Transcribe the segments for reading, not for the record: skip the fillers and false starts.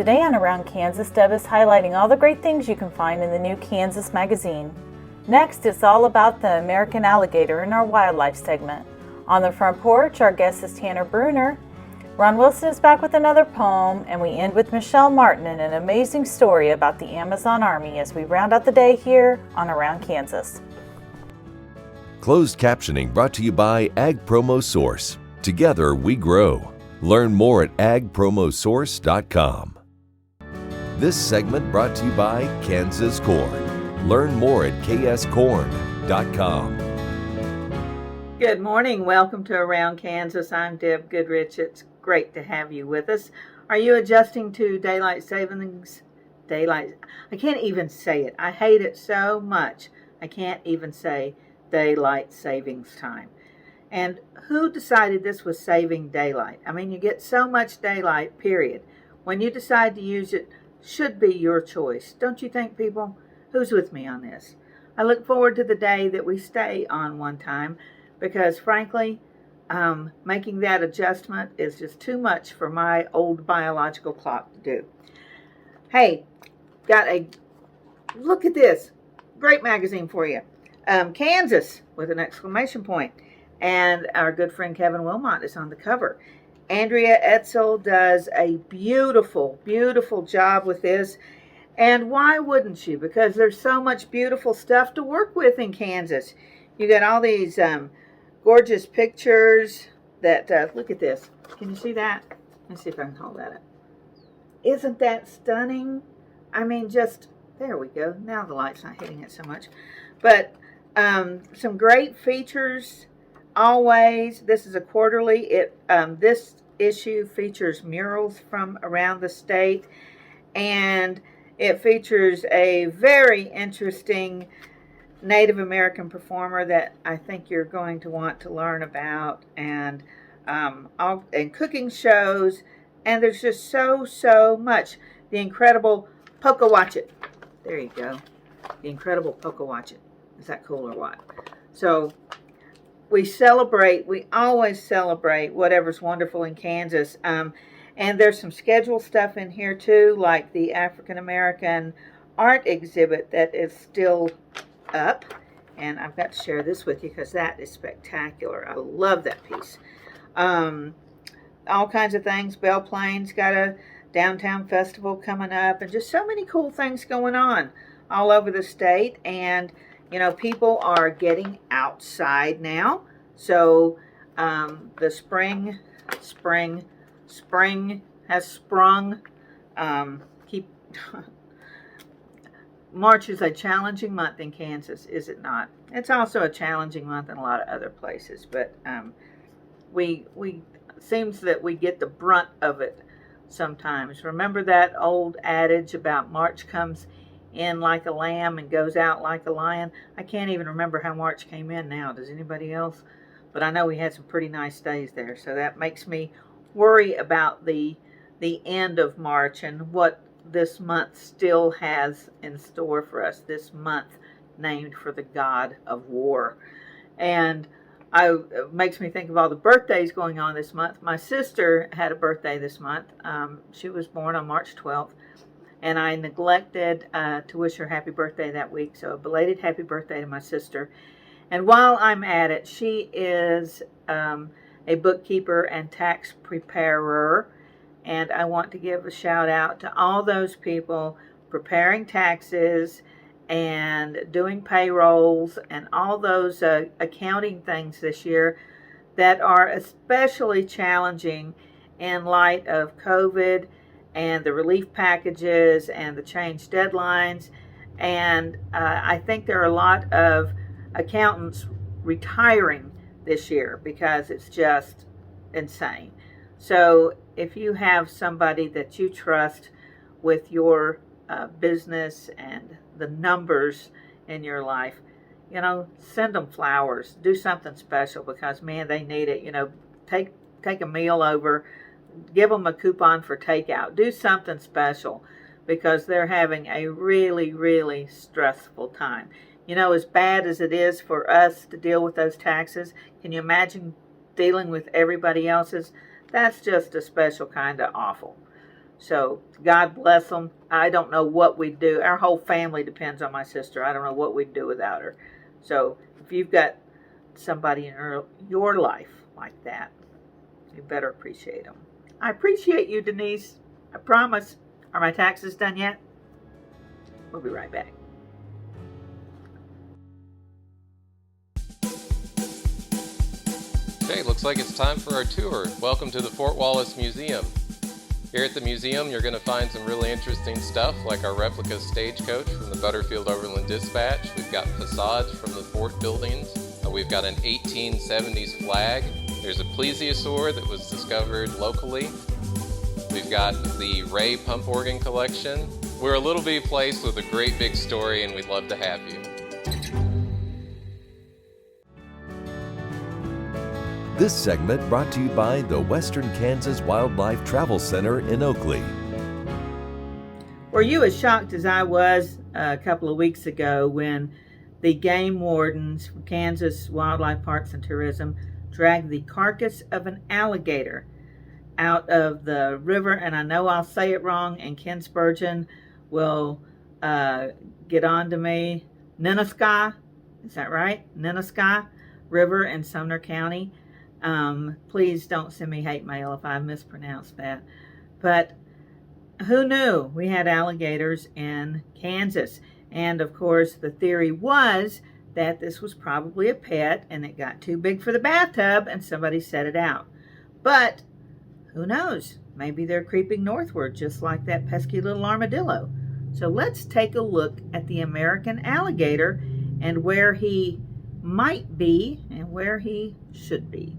Today on Around Kansas, Deb is highlighting all the great things you can find in the new Kansas magazine. Next, it's all about the American Alligator in our wildlife segment. On the front porch, our guest is Tanner Bruner. Ron Wilson is back with another poem, and we end with Michelle Martin and an amazing story about the Amazon Army as we round out the day here on Around Kansas. Closed captioning brought to you by Ag Promo Source. Together we grow. Learn more at agpromosource.com. This segment brought to you by Kansas Corn. Learn more at kscorn.com. Good morning. Welcome to Around Kansas. I'm Deb Goodrich. It's great to have you with us. Are you adjusting to daylight savings? I can't even say it. I hate it so much. I can't even say daylight savings time. And who decided this was saving daylight? I mean, you get so much daylight, period. When you decide to use it, should be your choice. Don't you think, people? Who's with me on this? I look forward to the day that we stay on one time because, frankly, making that adjustment is just too much for my old biological clock to do. Hey, look at this. Great magazine for you. Kansas with an exclamation point. And our good friend Kevin Wilmot is on the cover. Andrea Etzel does a beautiful, beautiful job with this. And why wouldn't you? Because there's so much beautiful stuff to work with in Kansas. You got all these gorgeous pictures that, look at this. Can you see that? Let's see if I can hold that up. Isn't that stunning? I mean, there we go. Now the light's not hitting it so much. But some great features. Always, this is a quarterly. This issue features murals from around the state, and it features a very interesting Native American performer that I think you're going to want to learn about, and cooking shows, and there's just so much. The incredible Pocawatchit. There you go. The incredible Pocawatchit. Is that cool or what? So we always celebrate whatever's wonderful in Kansas. And there's some scheduled stuff in here too, like the African American art exhibit that is still up. And I've got to share this with you because that is spectacular. I love that piece. All kinds of things. Belle Plains got a downtown festival coming up, and just so many cool things going on all over the state. And you know, people are getting outside now. So the spring has sprung. March is a challenging month in Kansas, is it not? It's also a challenging month in a lot of other places, but we seems that we get the brunt of it sometimes. Remember that old adage about March comes in like a lamb and goes out like a lion? I can't even remember how March came in now. Does anybody else? But I know we had some pretty nice days there, so that makes me worry about the end of March and what this month still has in store for us. This month named for the god of war. And it makes me think of all the birthdays going on this month. My sister had a birthday this month. She was born on March 12th. And I neglected to wish her happy birthday that week. So a belated happy birthday to my sister. And while I'm at it, she is a bookkeeper and tax preparer. And I want to give a shout out to all those people preparing taxes and doing payrolls and all those accounting things this year that are especially challenging in light of COVID and the relief packages and the change deadlines. And I think there are a lot of accountants retiring this year because it's just insane. So if you have somebody that you trust with your business and the numbers in your life, you know, send them flowers. Do something special because, man, they need it. You know, take a meal over. Give them a coupon for takeout. Do something special because they're having a really, really stressful time. You know, as bad as it is for us to deal with those taxes, can you imagine dealing with everybody else's? That's just a special kind of awful. So God bless them. I don't know what we'd do. Our whole family depends on my sister. I don't know what we'd do without her. So if you've got somebody in your life like that, you better appreciate them. I appreciate you, Denise. I promise. Are my taxes done yet? We'll be right back. Okay, looks like it's time for our tour. Welcome to the Fort Wallace Museum. Here at the museum, you're going to find some really interesting stuff like our replica stagecoach from the Butterfield Overland Dispatch. We've got facades from the fort buildings. We've got an 1870s flag. There's a plesiosaur that was discovered locally. We've got the Ray pump organ collection. We're a little bitty place with a great big story, and we'd love to have you. This segment brought to you by the Western Kansas Wildlife Travel Center in Oakley. Were you as shocked as I was a couple of weeks ago when the game wardens from Kansas Wildlife Parks and Tourism dragged the carcass of an alligator out of the river? And I know I'll say it wrong, and Ken Spurgeon will get on to me. Nenaska, is that right? Nenaska River in Sumner County. Please don't send me hate mail if I mispronounced that. But who knew we had alligators in Kansas? And of course, the theory was that this was probably a pet and it got too big for the bathtub and somebody set it out. But who knows? Maybe they're creeping northward just like that pesky little armadillo. So let's take a look at the American alligator and where he might be and where he should be.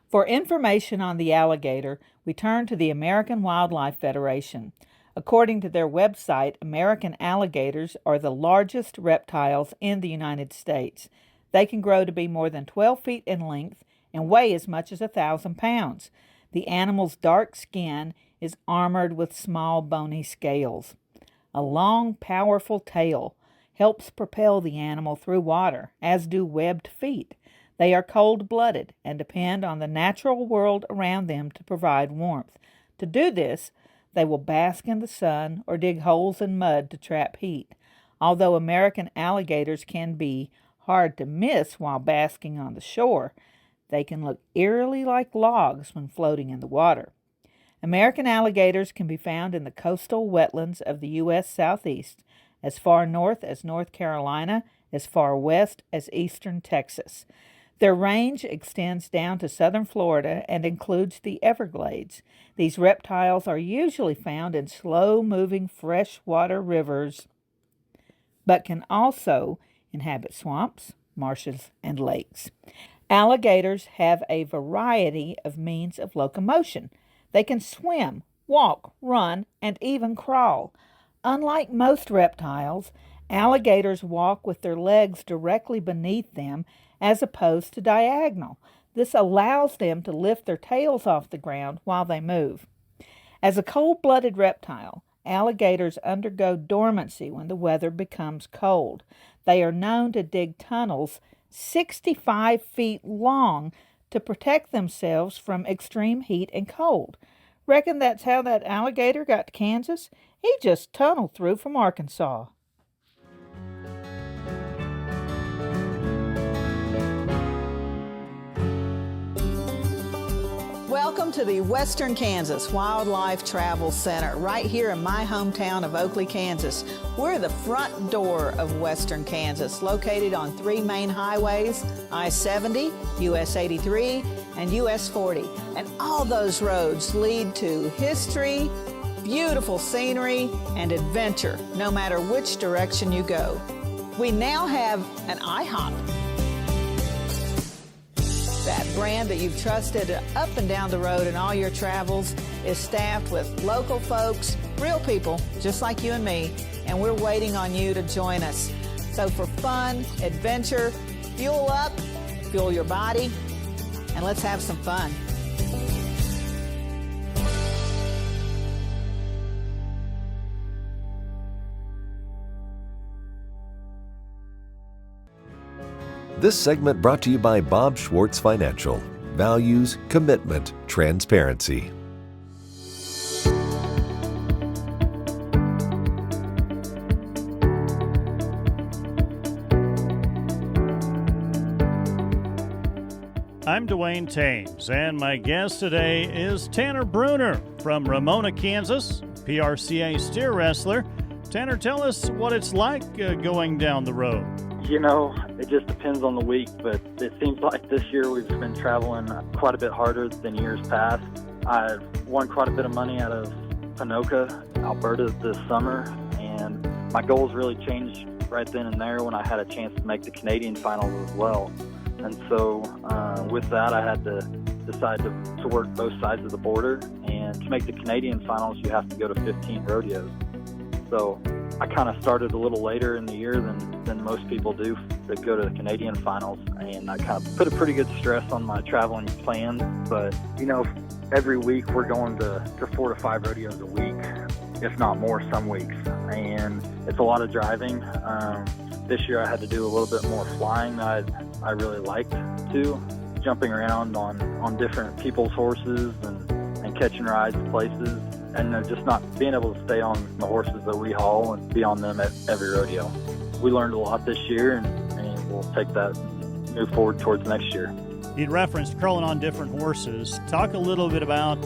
For information on the alligator, we turn to the American Wildlife Federation. According to their website, American alligators are the largest reptiles in the United States. They can grow to be more than 12 feet in length and weigh as much as 1,000 pounds. The animal's dark skin is armored with small bony scales. A long, powerful tail helps propel the animal through water, as do webbed feet. They are cold-blooded and depend on the natural world around them to provide warmth. To do this, they will bask in the sun or dig holes in mud to trap heat. Although American alligators can be hard to miss while basking on the shore, they can look eerily like logs when floating in the water. American alligators can be found in the coastal wetlands of the U.S. Southeast, as far north as North Carolina, as far west as eastern Texas. Their range extends down to southern Florida and includes the Everglades. These reptiles are usually found in slow-moving freshwater rivers, but can also inhabit swamps, marshes, and lakes. Alligators have a variety of means of locomotion. They can swim, walk, run, and even crawl. Unlike most reptiles, alligators walk with their legs directly beneath them as opposed to diagonal. This allows them to lift their tails off the ground while they move. As a cold-blooded reptile, alligators undergo dormancy when the weather becomes cold. They are known to dig tunnels 65 feet long to protect themselves from extreme heat and cold. Reckon that's how that alligator got to Kansas? He just tunneled through from Arkansas. Welcome to the Western Kansas Wildlife Travel Center, right here in my hometown of Oakley, Kansas. We're the front door of Western Kansas, located on 3 main highways, I-70, US 83, and US 40. And all those roads lead to history, beautiful scenery, and adventure, no matter which direction you go. We now have an IHOP. That brand that you've trusted up and down the road in all your travels is staffed with local folks, real people, just like you and me, and we're waiting on you to join us. So for fun, adventure, fuel up, fuel your body, and let's have some fun. This segment brought to you by Bob Schwartz Financial. Values, commitment, transparency. I'm Dwayne Thames, and my guest today is Tanner Bruner from Ramona, Kansas, PRCA steer wrestler. Tanner, tell us what it's like going down the road. You know, it just depends on the week, but it seems like this year we've been traveling quite a bit harder than years past. I won quite a bit of money out of Ponoka, Alberta this summer, and my goals really changed right then and there when I had a chance to make the Canadian finals as well. And so with that, I had to decide to work both sides of the border, and to make the Canadian finals, you have to go to 15 rodeos. So I kind of started a little later in the year than most people do that go to the Canadian finals, and I kind of put a pretty good stress on my traveling plans. But, you know, every week we're going to 4 to 5 rodeos a week, if not more some weeks, and it's a lot of driving. This year I had to do a little bit more flying that I really liked to, jumping around on different people's horses and catching rides places, and just not being able to stay on the horses that we haul and be on them at every rodeo. We learned a lot this year, and we'll take that and move forward towards next year. You referenced crawling on different horses. Talk a little bit about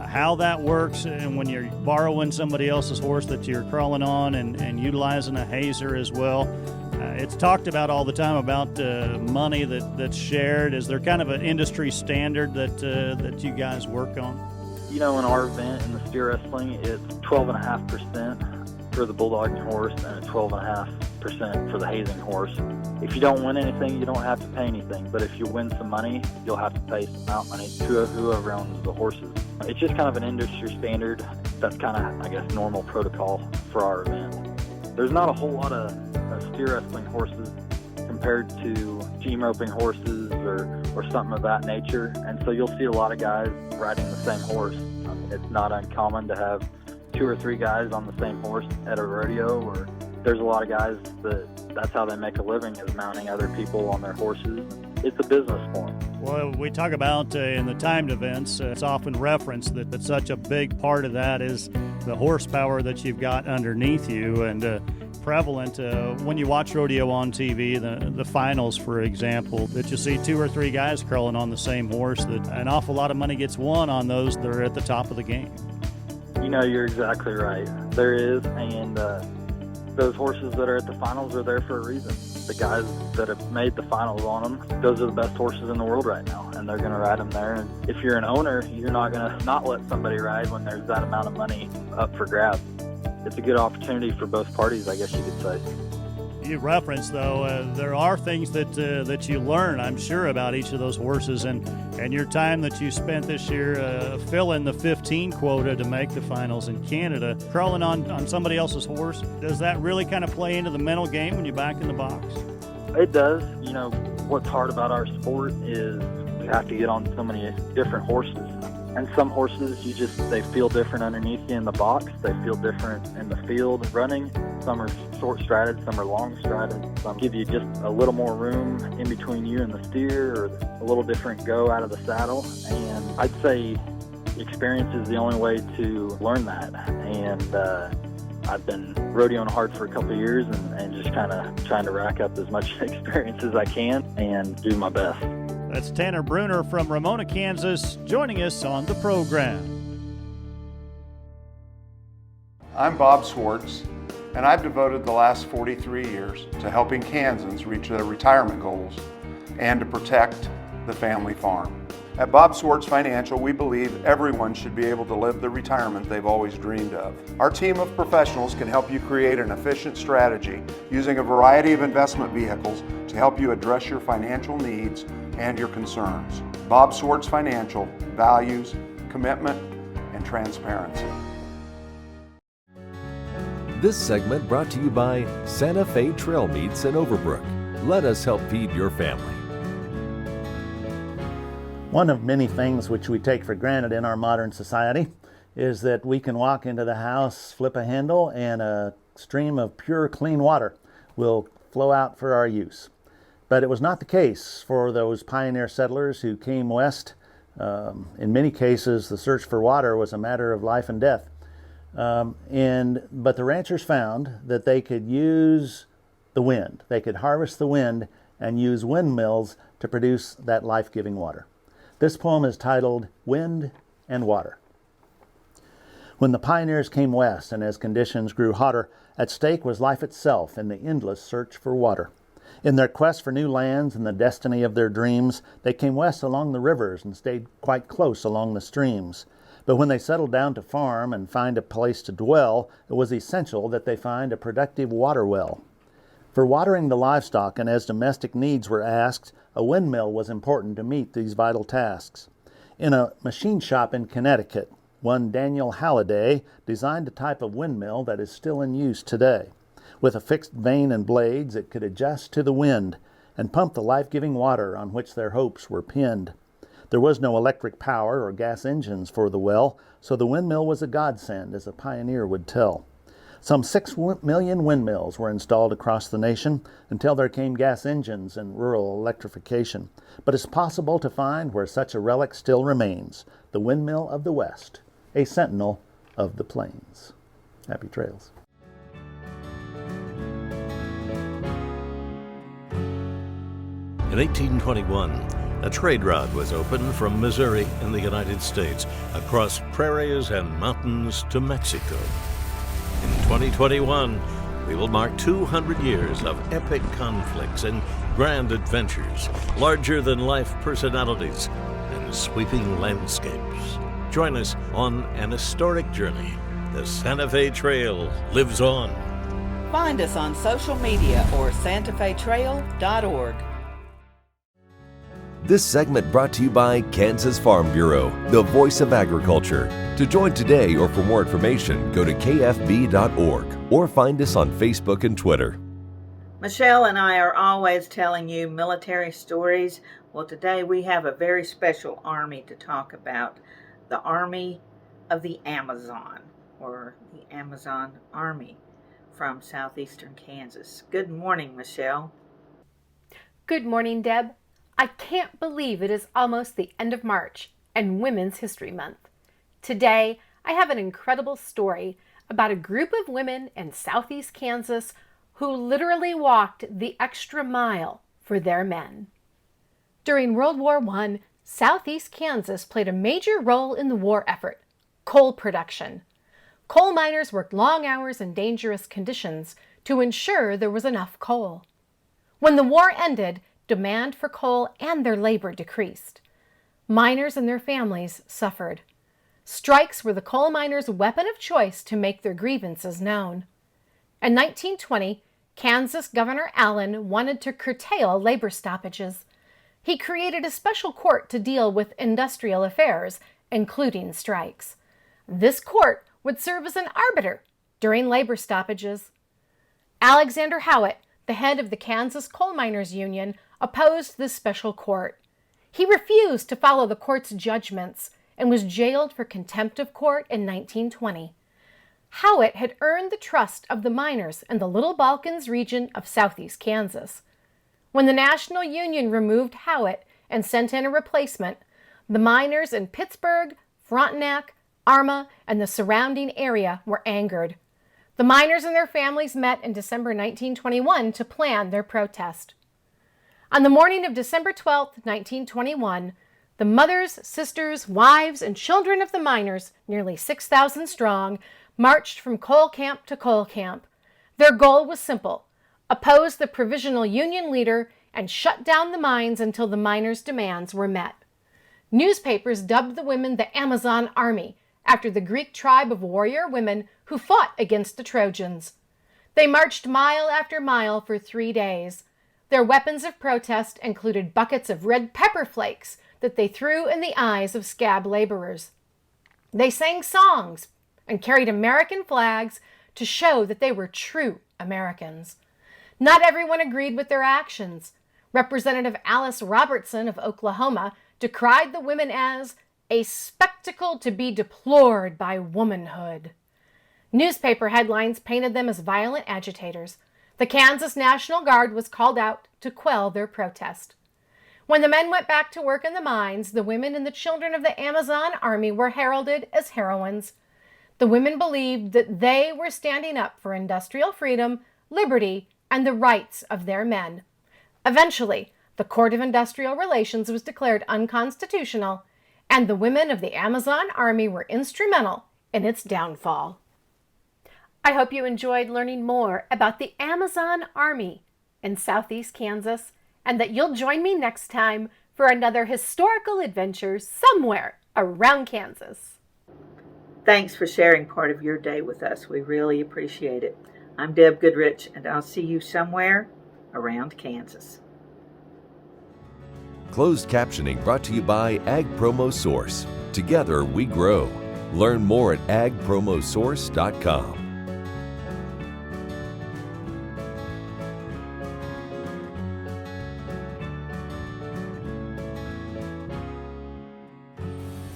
how that works, and when you're borrowing somebody else's horse that you're crawling on and utilizing a hazer as well. It's talked about all the time about money that's shared. Is there kind of an industry standard that you guys work on? You know, in our event in the steer wrestling, it's 12.5% for the bulldogging horse and 12.5% for the hazing horse. If you don't win anything, you don't have to pay anything. But if you win some money, you'll have to pay some amount of money to whoever owns the horses. It's just kind of an industry standard. That's kind of, I guess, normal protocol for our event. There's not a whole lot of steer wrestling horses compared to team roping horses or something of that nature. And so you'll see a lot of guys riding the same horse. I mean, it's not uncommon to have 2 or 3 guys on the same horse at a rodeo, or there's a lot of guys that's how they make a living, is mounting other people on their horses. It's a business for them. Well, we talk about in the timed events, it's often referenced that such a big part of that is the horsepower that you've got underneath you, and prevalent when you watch rodeo on TV, the finals, for example, that you see 2 or 3 guys crawling on the same horse, that an awful lot of money gets won on those that are at the top of the game. You know, you're exactly right. There is, and those horses that are at the finals are there for a reason. The guys that have made the finals on them, those are the best horses in the world right now, and they're going to ride them there. And if you're an owner, you're not going to not let somebody ride when there's that amount of money up for grabs. It's a good opportunity for both parties, I guess you could say. You referenced, though, there are things that you learn, I'm sure, about each of those horses, and your time that you spent this year filling the 15 quota to make the finals in Canada, crawling on somebody else's horse. Does that really kind of play into the mental game when you're back in the box? It does. You know, what's hard about our sport is you have to get on so many different horses. And some horses, they feel different underneath you in the box. They feel different in the field running. Some are short-strided, some are long-strided. Some give you just a little more room in between you and the steer, or a little different go out of the saddle. And I'd say experience is the only way to learn that. And I've been rodeoing hard for a couple of years and just kind of trying to rack up as much experience as I can and do my best. That's Tanner Bruner from Ramona, Kansas, joining us on the program. I'm Bob Swartz, and I've devoted the last 43 years to helping Kansans reach their retirement goals and to protect the family farm. At Bob Swartz Financial, we believe everyone should be able to live the retirement they've always dreamed of. Our team of professionals can help you create an efficient strategy using a variety of investment vehicles to help you address your financial needs and your concerns. Bob Swartz Financial values commitment and transparency. This segment brought to you by Santa Fe Trail Meats in Overbrook. Let us help feed your family. One of many things which we take for granted in our modern society is that we can walk into the house, flip a handle, and a stream of pure, clean water will flow out for our use. But it was not the case for those pioneer settlers who came west. In many cases, the search for water was a matter of life and death. But the ranchers found that they could use the wind. They could harvest the wind and use windmills to produce that life-giving water. This poem is titled Wind and Water. When the pioneers came west and as conditions grew hotter, at stake was life itself in the endless search for water. In their quest for new lands and the destiny of their dreams, they came west along the rivers and stayed quite close along the streams. But when they settled down to farm and find a place to dwell, it was essential that they find a productive water well. For watering the livestock and as domestic needs were asked, a windmill was important to meet these vital tasks. In a machine shop in Connecticut, one Daniel Halliday designed a type of windmill that is still in use today. With a fixed vane and blades, it could adjust to the wind and pump the life-giving water on which their hopes were pinned. There was no electric power or gas engines for the well, so the windmill was a godsend, as a pioneer would tell. Some 6 million windmills were installed across the nation until there came gas engines and rural electrification. But it's possible to find where such a relic still remains, the windmill of the West, a sentinel of the plains. Happy trails. In 1821, a trade route was opened from Missouri in the United States across prairies and mountains to Mexico. In 2021, we will mark 200 years of epic conflicts and grand adventures, larger-than-life personalities, and sweeping landscapes. Join us on an historic journey. The Santa Fe Trail lives on. Find us on social media or santafetrail.org. This segment brought to you by Kansas Farm Bureau, the voice of agriculture. To join today or for more information, go to kfb.org or find us on Facebook and Twitter. Michelle and I are always telling you military stories. Well, today we have a very special army to talk about, the Army of the Amazon, or the Amazon Army from southeastern Kansas. Good morning, Michelle. Good morning, Deb. I can't believe it is almost the end of March and Women's History Month. Today, I have an incredible story about a group of women in southeast Kansas who literally walked the extra mile for their men. During World War I, southeast Kansas played a major role in the war effort: coal production. Coal miners worked long hours in dangerous conditions to ensure there was enough coal. When the war ended, demand for coal and their labor decreased. Miners and their families suffered. Strikes were the coal miners' weapon of choice to make their grievances known. In 1920, Kansas Governor Allen wanted to curtail labor stoppages. He created a special court to deal with industrial affairs, including strikes. This court would serve as an arbiter during labor stoppages. Alexander Howitt, the head of the Kansas Coal Miners Union, opposed this special court. He refused to follow the court's judgments and was jailed for contempt of court in 1920. Howitt had earned the trust of the miners in the Little Balkans region of southeast Kansas. When the National Union removed Howitt and sent in a replacement, the miners in Pittsburgh, Frontenac, Arma, and the surrounding area were angered. The miners and their families met in December 1921 to plan their protest. On the morning of December 12, 1921, the mothers, sisters, wives, and children of the miners, nearly 6,000 strong, marched from coal camp to coal camp. Their goal was simple: oppose the provisional Union leader and shut down the mines until the miners' demands were met. Newspapers dubbed the women the Amazon Army, after the Greek tribe of warrior women who fought against the Trojans. They marched mile after mile for 3 days. Their weapons of protest included buckets of red pepper flakes that they threw in the eyes of scab laborers. They sang songs and carried American flags to show that they were true Americans. Not everyone agreed with their actions. Representative Alice Robertson of Oklahoma decried the women as a spectacle to be deplored by womanhood. Newspaper headlines painted them as violent agitators. The Kansas National Guard was called out to quell their protest. When the men went back to work in the mines, the women and the children of the Amazon Army were heralded as heroines. The women believed that they were standing up for industrial freedom, liberty, and the rights of their men. Eventually, the the Court of Industrial Relations was declared unconstitutional, and the women of the Amazon Army were instrumental in its downfall. I hope you enjoyed learning more about the Amazon Army in southeast Kansas, and that you'll join me next time for another historical adventure somewhere around Kansas. Thanks for sharing part of your day with us. We really appreciate it. I'm Deb Goodrich, and I'll see you somewhere around Kansas. Closed captioning brought to you by Ag Promo Source. Together we grow. Learn more at agpromosource.com.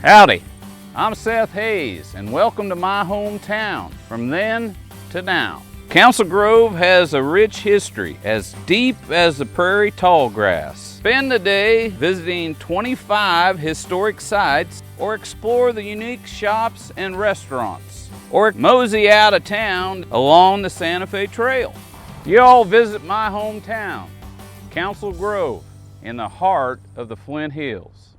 Howdy, I'm Seth Hayes, and welcome to my hometown, from then to now. Council Grove has a rich history, as deep as the prairie tallgrass. Spend the day visiting 25 historic sites, or explore the unique shops and restaurants, or mosey out of town along the Santa Fe Trail. You all visit my hometown, Council Grove, in the heart of the Flint Hills.